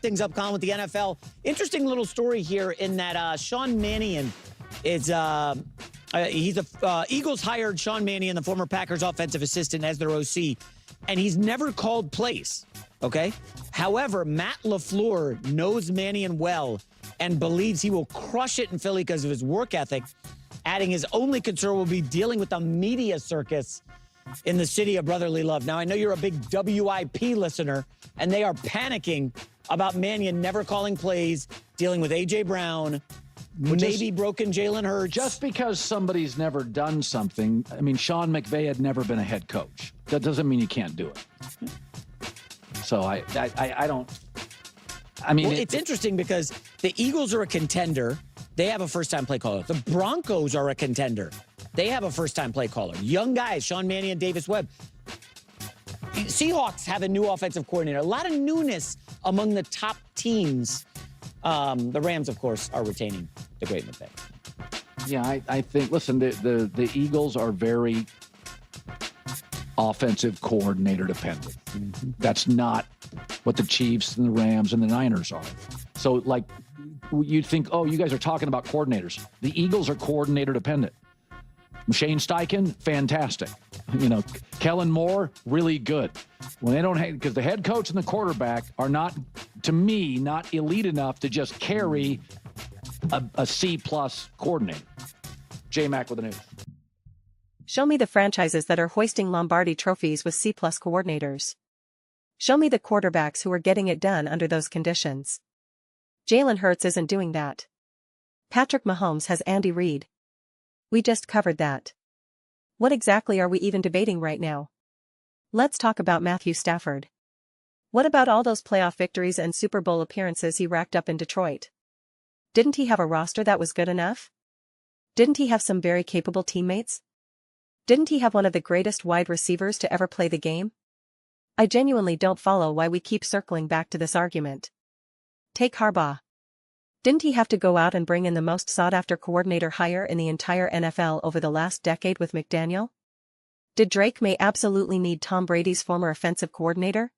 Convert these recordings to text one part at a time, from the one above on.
things up, Colin, with the NFL. Interesting little story here in that Sean Mannion is Eagles hired Sean Mannion, the former Packers offensive assistant, as their OC, and he's never called plays. Okay. However, Matt LaFleur knows Mannion well and believes he will crush it in Philly because of his work ethic, adding his only concern will be dealing with the media circus in the city of brotherly love. Now, I know you're a big WIP listener, and they are panicking about Mannion never calling plays, dealing with A.J. Brown, maybe broken Jalen Hurts. Just because somebody's never done something, I mean, Sean McVay had never been a head coach. That doesn't mean you can't do it. So I don't. I mean, well, it's interesting because the Eagles are a contender. They have a first-time play caller. The Broncos are a contender. They have a first-time play caller. Young guys, Sean Mannion, Davis Webb. Seahawks have a new offensive coordinator. A lot of newness among the top teams. The Rams, of course, are retaining the great McVay. Yeah, I think, listen, the Eagles are very offensive coordinator dependent. Mm-hmm. That's not what the Chiefs and the Rams and the Niners are. So, like, you'd think, oh, you guys are talking about coordinators. The Eagles are coordinator dependent. Shane Steichen, fantastic. You know, Kellen Moore, really good. When they don't have, because the head coach and the quarterback are not, to me, not elite enough to just carry a C-plus coordinator. J-Mac with the news. Show me the franchises that are hoisting Lombardi trophies with C-plus coordinators. Show me the quarterbacks who are getting it done under those conditions. Jalen Hurts isn't doing that. Patrick Mahomes has Andy Reid. We just covered that. What exactly are we even debating right now? Let's talk about Matthew Stafford. What about all those playoff victories and Super Bowl appearances he racked up in Detroit? Didn't he have a roster that was good enough? Didn't he have some very capable teammates? Didn't he have one of the greatest wide receivers to ever play the game? I genuinely don't follow why we keep circling back to this argument. Take Harbaugh. Didn't he have to go out and bring in the most sought-after coordinator hire in the entire NFL over the last decade with McDaniel? Did Drake May absolutely need Tom Brady's former offensive coordinator?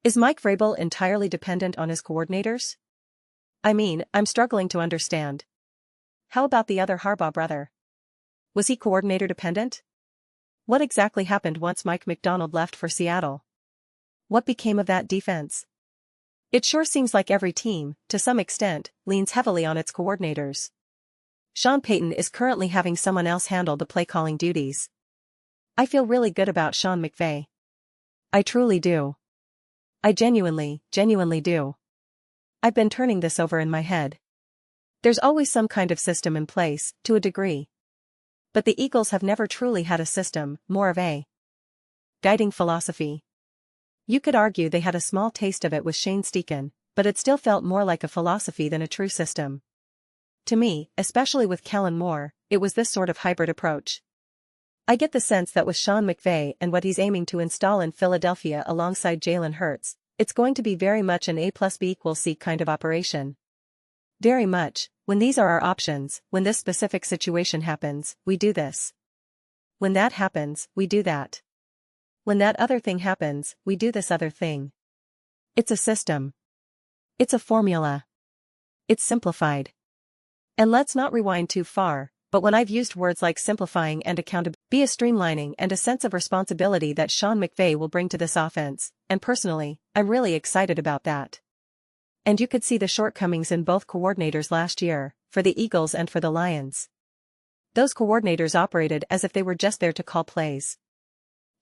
Is Mike Vrabel entirely dependent on his coordinators? I mean, I'm struggling to understand. How about the other Harbaugh brother? Was he coordinator dependent? What exactly happened once Mike McDonald left for Seattle? What became of that defense? It sure seems like every team, to some extent, leans heavily on its coordinators. Sean Payton is currently having someone else handle the play-calling duties. I feel really good about Sean McVay. I truly do. I genuinely do. I've been turning this over in my head. There's always some kind of system in place, to a degree. But the Eagles have never truly had a system, more of a guiding philosophy. You could argue they had a small taste of it with Shane Steichen, but it still felt more like a philosophy than a true system. To me, especially with Kellen Moore, it was this sort of hybrid approach. I get the sense that with Sean McVay and what he's aiming to install in Philadelphia alongside Jalen Hurts, it's going to be very much an A+B=C kind of operation. Very much, when these are our options, when this specific situation happens, we do this. When that happens, we do that. When that other thing happens, we do this other thing. It's a system. It's a formula. It's simplified. And let's not rewind too far, but when I've used words like simplifying and accountability, be a streamlining and a sense of responsibility that Sean McVay will bring to this offense, and personally, I'm really excited about that. And you could see the shortcomings in both coordinators last year, for the Eagles and for the Lions. Those coordinators operated as if they were just there to call plays.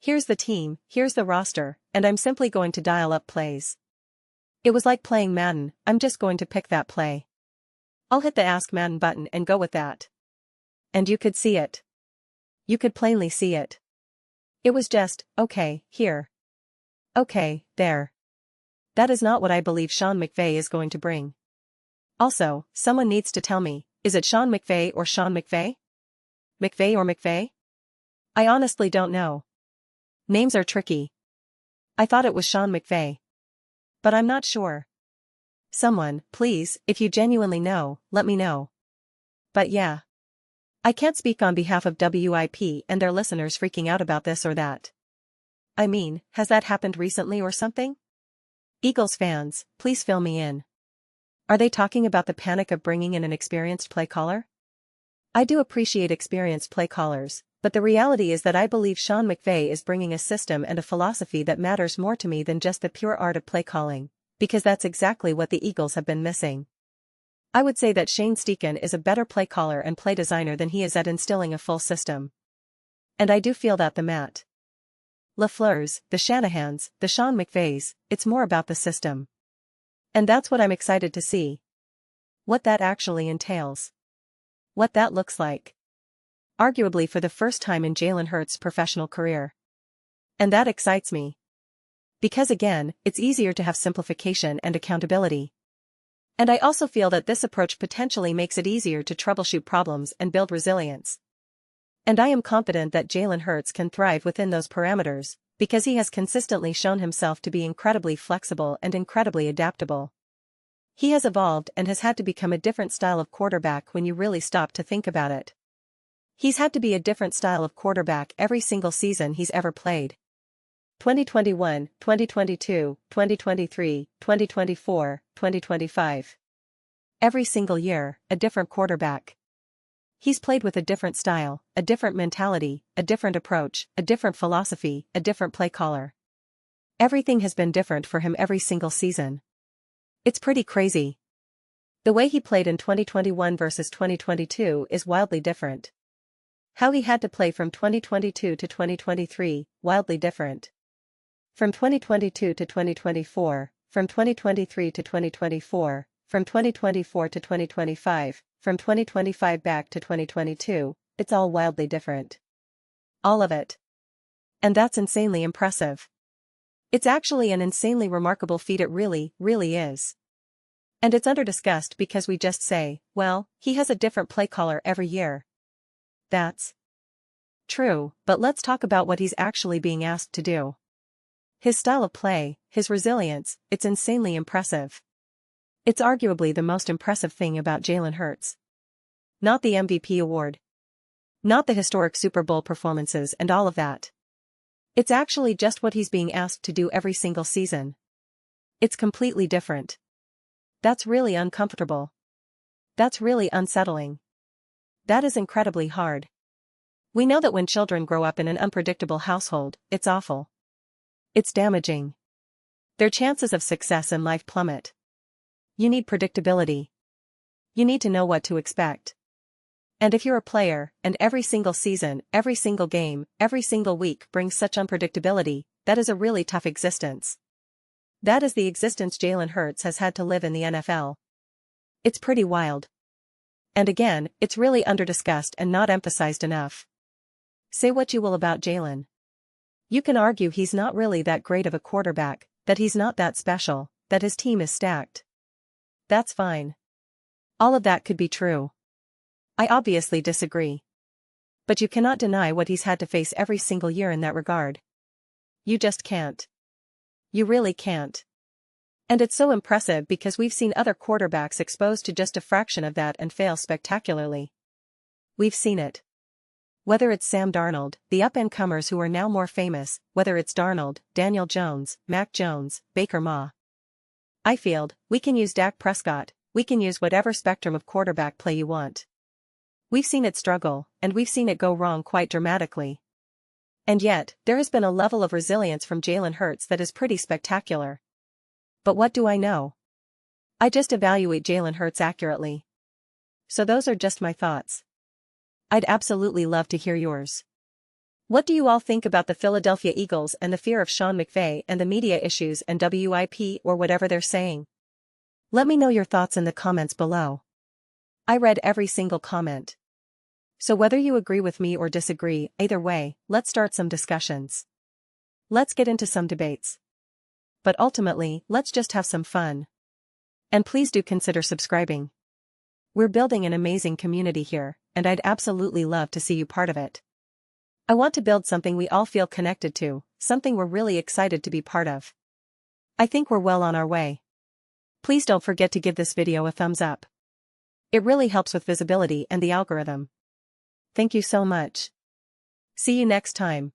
Here's the team, here's the roster, and I'm simply going to dial up plays. It was like playing Madden, I'm just going to pick that play. I'll hit the Ask Madden button and go with that. And you could see it. You could plainly see it. It was just, okay, here. Okay, there. That is not what I believe Sean McVay is going to bring. Also, someone needs to tell me, is it Sean McVay or Sean McVay? McVay or McVay? I honestly don't know. Names are tricky. I thought it was Sean McVay. But I'm not sure. Someone, please, if you genuinely know, let me know. But yeah. I can't speak on behalf of WIP and their listeners freaking out about this or that. I mean, has that happened recently or something? Eagles fans, please fill me in. Are they talking about the panic of bringing in an experienced play caller? I do appreciate experienced play callers, but the reality is that I believe Sean McVay is bringing a system and a philosophy that matters more to me than just the pure art of play calling, because that's exactly what the Eagles have been missing. I would say that Shane Steichen is a better play caller and play designer than he is at instilling a full system. And I do feel that the Matt LaFleur's, the Shanahans, the Sean McVays, it's more about the system. And that's what I'm excited to see. What that actually entails. What that looks like. Arguably for the first time in Jalen Hurts' professional career. And that excites me. Because again, it's easier to have simplification and accountability. And I also feel that this approach potentially makes it easier to troubleshoot problems and build resilience. And I am confident that Jalen Hurts can thrive within those parameters, because he has consistently shown himself to be incredibly flexible and incredibly adaptable. He has evolved and has had to become a different style of quarterback when you really stop to think about it. He's had to be a different style of quarterback every single season he's ever played. 2021, 2022, 2023, 2024, 2025. Every single year, a different quarterback. He's played with a different style, a different mentality, a different approach, a different philosophy, a different play caller. Everything has been different for him every single season. It's pretty crazy. The way he played in 2021 versus 2022 is wildly different. How he had to play from 2022 to 2023, wildly different. From 2022 to 2024, from 2023 to 2024, from 2024 to 2025, from 2025 back to 2022, it's all wildly different. All of it. And that's insanely impressive. It's actually an insanely remarkable feat, it really, really is. And it's under-discussed because we just say, well, he has a different play caller every year. That's true, but let's talk about what he's actually being asked to do. His style of play, his resilience, it's insanely impressive. It's arguably the most impressive thing about Jalen Hurts. Not the MVP award. Not the historic Super Bowl performances and all of that. It's actually just what he's being asked to do every single season. It's completely different. That's really uncomfortable. That's really unsettling. That is incredibly hard. We know that when children grow up in an unpredictable household, it's awful. It's damaging. Their chances of success in life plummet. You need predictability. You need to know what to expect. And if you're a player, and every single season, every single game, every single week brings such unpredictability, that is a really tough existence. That is the existence Jalen Hurts has had to live in the NFL. It's pretty wild. And again, it's really under-discussed and not emphasized enough. Say what you will about Jalen. You can argue he's not really that great of a quarterback, that he's not that special, that his team is stacked. That's fine. All of that could be true. I obviously disagree. But you cannot deny what he's had to face every single year in that regard. You just can't. You really can't. And it's so impressive because we've seen other quarterbacks exposed to just a fraction of that and fail spectacularly. We've seen it. Whether it's Sam Darnold, the up-and-comers who are now more famous, whether it's Darnold, Daniel Jones, Mac Jones, Baker Mayfield, we can use Dak Prescott, we can use whatever spectrum of quarterback play you want. We've seen it struggle, and we've seen it go wrong quite dramatically. And yet, there has been a level of resilience from Jalen Hurts that is pretty spectacular. But what do I know? I just evaluate Jalen Hurts accurately. So those are just my thoughts. I'd absolutely love to hear yours. What do you all think about the Philadelphia Eagles and the fear of Sean McVay and the media issues and WIP or whatever they're saying? Let me know your thoughts in the comments below. I read every single comment. So whether you agree with me or disagree, either way, let's start some discussions. Let's get into some debates. But ultimately, let's just have some fun. And please do consider subscribing. We're building an amazing community here, and I'd absolutely love to see you part of it. I want to build something we all feel connected to, something we're really excited to be part of. I think we're well on our way. Please don't forget to give this video a thumbs up. It really helps with visibility and the algorithm. Thank you so much. See you next time.